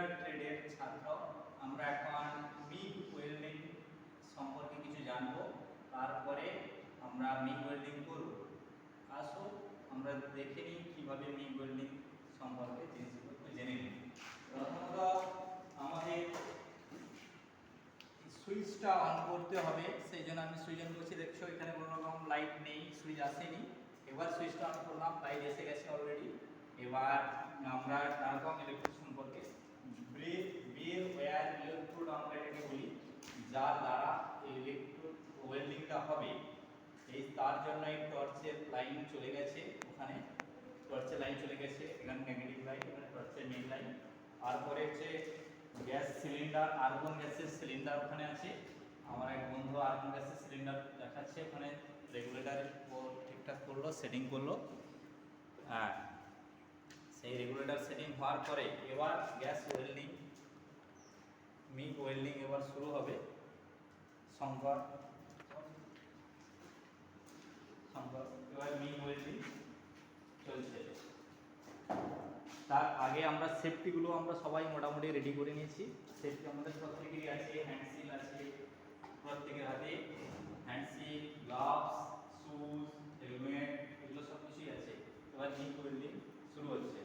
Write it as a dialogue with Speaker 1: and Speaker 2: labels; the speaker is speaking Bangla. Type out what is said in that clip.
Speaker 1: রেগুলার ট্রেডের ছাত্র। আমরা এখন মিগ ওয়েল্ডিং সম্পর্কে কিছু জানবো, তারপরে আমরা মিগ ওয়েল্ডিং করব। আসো আমরা দেখে নিই কীভাবে মিগ ওয়েল্ডিং সম্পর্কে জিনিসগুলো জেনে নিই। প্রথমত আমাদের সুইচটা অন করতে হবে, সেই জন্য আমি সুইচ অন করছি। দেখছো এখানে কোনো রকম লাইট নেই, সুইচ আসেনি। এবার সুইচটা অন করলাম, লাইট এসে গেছে অলরেডি। এবার আমরা ডায়াগ্রাম ইলেকট্রিক সম্পর্কে বেল ওয়্যার ইলেকট্রোড আমরা এটাকে বলি, যার দ্বারা ইলেকট্রোড ওয়েল্ডিংটা হবে। এই তার জন্য এই টর্চের লাইন চলে গেছে, ওখানে টর্চের লাইন চলে গেছে, এখানে নেগেটিভ লাইন, এখানে টর্চের মেইন লাইন। তারপরে হচ্ছে গ্যাস সিলিন্ডার, আর্গন গ্যাসের সিলিন্ডার ওখানে আছে। আমার এক বন্ধু আর্গন গ্যাসের সিলিন্ডার দেখাচ্ছে, ওখানে রেগুলেটর ও ঠিকঠাক করলো, সেটিং করলো। হ্যাঁ, সেই রেগুলেটর সেটিং হওয়ার পরে এবার গ্যাস ওয়েল্ডিং, মিগ ওয়েল্ডিং এবার শুরু হবে। শঙ্কর এবার মিগ ওয়েল্ডিং চলছে। তার আগে আমরা সেফটিগুলো আমরা সবাই মোটামুটি রেডি করে নিয়েছি। সেফটি আমাদের প্রত্যেকেরই আছে, হ্যান্ডসিল আছে প্রত্যেকের হাতে, হ্যান্ডসিল, গ্লাভস, শুজ, হেলমেট, এগুলো সব কিছুই আছে। এবার মিগ ওয়েল্ডিং শুরু হচ্ছে।